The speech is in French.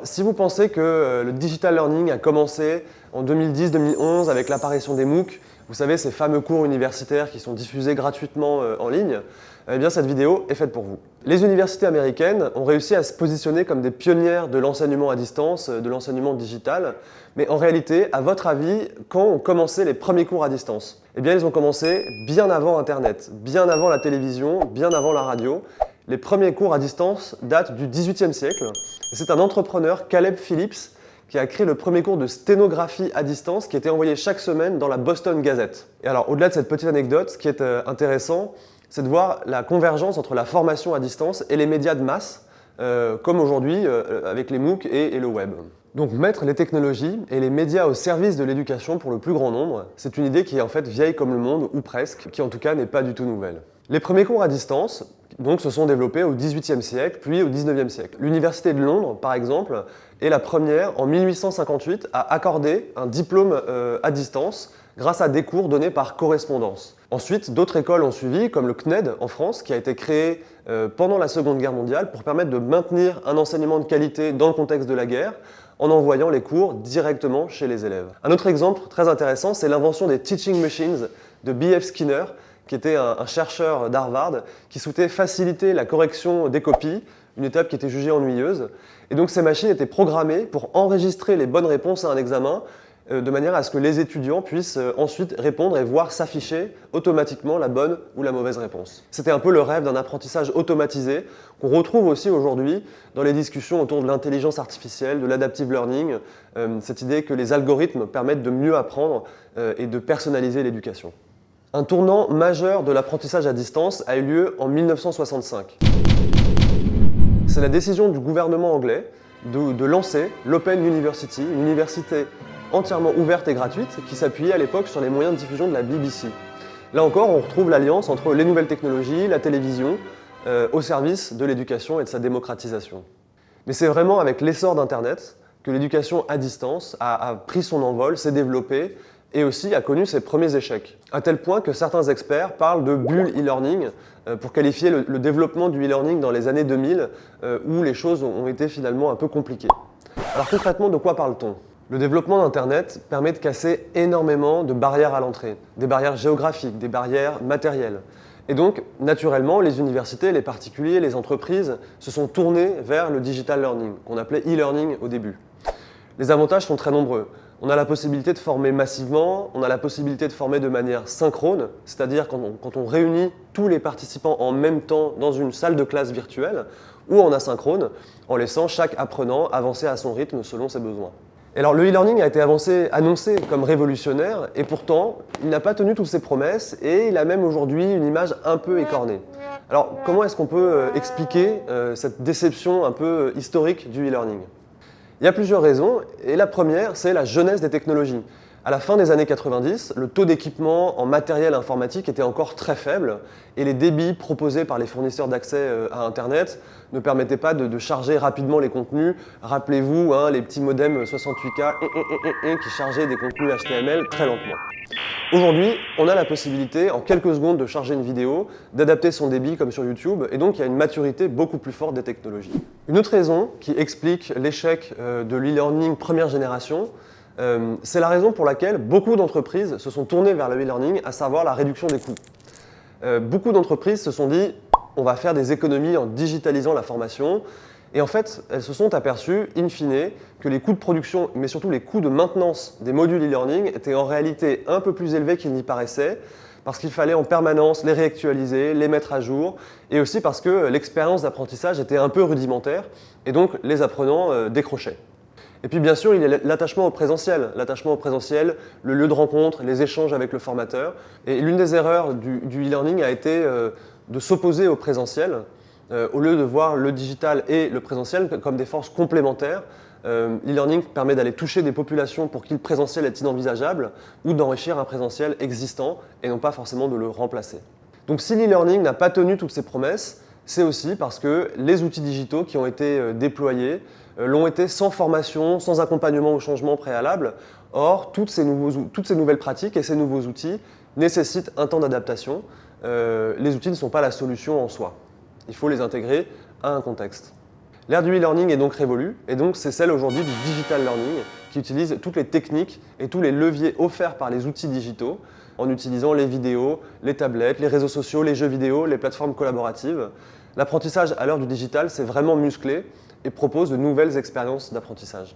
si vous pensez que le digital learning a commencé en 2010-2011 avec l'apparition des MOOC, vous savez, ces fameux cours universitaires qui sont diffusés gratuitement en ligne, eh bien cette vidéo est faite pour vous. Les universités américaines ont réussi à se positionner comme des pionnières de l'enseignement à distance, de l'enseignement digital, mais en réalité, à votre avis, quand ont commencé les premiers cours à distance? Eh bien, ils ont commencé bien avant Internet, bien avant la télévision, bien avant la radio. Les premiers cours à distance datent du XVIIIe siècle. C'est un entrepreneur, Caleb Phillips, qui a créé le premier cours de sténographie à distance qui était envoyé chaque semaine dans la Boston Gazette. Et alors, au-delà de cette petite anecdote, ce qui est intéressant, c'est de voir la convergence entre la formation à distance et les médias de masse, comme aujourd'hui avec les MOOC et le web. Donc mettre les technologies et les médias au service de l'éducation pour le plus grand nombre, c'est une idée qui est en fait vieille comme le monde, ou presque, qui en tout cas n'est pas du tout nouvelle. Les premiers cours à distance donc, se sont développés au XVIIIe siècle, puis au XIXe siècle. L'Université de Londres, par exemple, est la première, en 1858, à accorder un diplôme à distance grâce à des cours donnés par correspondance. Ensuite, d'autres écoles ont suivi, comme le CNED en France, qui a été créé pendant la Seconde Guerre mondiale pour permettre de maintenir un enseignement de qualité dans le contexte de la guerre, en envoyant les cours directement chez les élèves. Un autre exemple très intéressant, c'est l'invention des teaching machines de B.F. Skinner, qui était un chercheur d'Harvard, qui souhaitait faciliter la correction des copies, une étape qui était jugée ennuyeuse. Et donc ces machines étaient programmées pour enregistrer les bonnes réponses à un examen, de manière à ce que les étudiants puissent ensuite répondre et voir s'afficher automatiquement la bonne ou la mauvaise réponse. C'était un peu le rêve d'un apprentissage automatisé qu'on retrouve aussi aujourd'hui dans les discussions autour de l'intelligence artificielle, de l'adaptive learning, cette idée que les algorithmes permettent de mieux apprendre et de personnaliser l'éducation. Un tournant majeur de l'apprentissage à distance a eu lieu en 1965. C'est la décision du gouvernement anglais de lancer l'Open University, une université entièrement ouverte et gratuite qui s'appuyait à l'époque sur les moyens de diffusion de la BBC. Là encore, on retrouve l'alliance entre les nouvelles technologies, la télévision, au service de l'éducation et de sa démocratisation. Mais c'est vraiment avec l'essor d'Internet que l'éducation à distance a pris son envol, s'est développée, et aussi a connu ses premiers échecs, à tel point que certains experts parlent de bulle e-learning pour qualifier le développement du e-learning dans les années 2000 où les choses ont été finalement un peu compliquées. Alors concrètement, de quoi parle-t-on? Le développement d'Internet permet de casser énormément de barrières à l'entrée, des barrières géographiques, des barrières matérielles. Et donc, naturellement, les universités, les particuliers, les entreprises se sont tournés vers le digital learning, qu'on appelait e-learning au début. Les avantages sont très nombreux. On a la possibilité de former massivement, on a la possibilité de former de manière synchrone, c'est-à-dire quand on réunit tous les participants en même temps dans une salle de classe virtuelle, ou en asynchrone, en laissant chaque apprenant avancer à son rythme selon ses besoins. Et alors le e-learning a été annoncé comme révolutionnaire, et pourtant il n'a pas tenu toutes ses promesses, et il a même aujourd'hui une image un peu écornée. Alors comment est-ce qu'on peut expliquer cette déception un peu historique du e-learning ? Il y a plusieurs raisons, et la première, c'est la jeunesse des technologies. À la fin des années 90, le taux d'équipement en matériel informatique était encore très faible, et les débits proposés par les fournisseurs d'accès à Internet ne permettaient pas de charger rapidement les contenus. Rappelez-vous, les petits modems 68K qui chargeaient des contenus HTML très lentement. Aujourd'hui, on a la possibilité, en quelques secondes, de charger une vidéo, d'adapter son débit comme sur YouTube, et donc il y a une maturité beaucoup plus forte des technologies. Une autre raison qui explique l'échec de l'e-learning première génération, c'est la raison pour laquelle beaucoup d'entreprises se sont tournées vers le e-learning, à savoir la réduction des coûts. Beaucoup d'entreprises se sont dit « on va faire des économies en digitalisant la formation », et en fait, elles se sont aperçues, in fine, que les coûts de production, mais surtout les coûts de maintenance des modules e-learning étaient en réalité un peu plus élevés qu'il n'y paraissait, parce qu'il fallait en permanence les réactualiser, les mettre à jour, et aussi parce que l'expérience d'apprentissage était un peu rudimentaire, et donc les apprenants décrochaient. Et puis bien sûr, il y a l'attachement au présentiel, le lieu de rencontre, les échanges avec le formateur. Et l'une des erreurs du e-learning a été de s'opposer au présentiel, au lieu de voir le digital et le présentiel comme des forces complémentaires. L'e-learning permet d'aller toucher des populations pour qui le présentiel est inenvisageable, ou d'enrichir un présentiel existant et non pas forcément de le remplacer. Donc si l'e-learning n'a pas tenu toutes ses promesses, c'est aussi parce que les outils digitaux qui ont été déployés l'ont été sans formation, sans accompagnement au changement préalable. Or, toutes ces nouvelles pratiques et ces nouveaux outils nécessitent un temps d'adaptation. Les outils ne sont pas la solution en soi. Il faut les intégrer à un contexte. L'ère du e-learning est donc révolue, et donc c'est celle aujourd'hui du digital learning, qui utilise toutes les techniques et tous les leviers offerts par les outils digitaux, en utilisant les vidéos, les tablettes, les réseaux sociaux, les jeux vidéo, les plateformes collaboratives. L'apprentissage à l'heure du digital, c'est vraiment musclé et propose de nouvelles expériences d'apprentissage.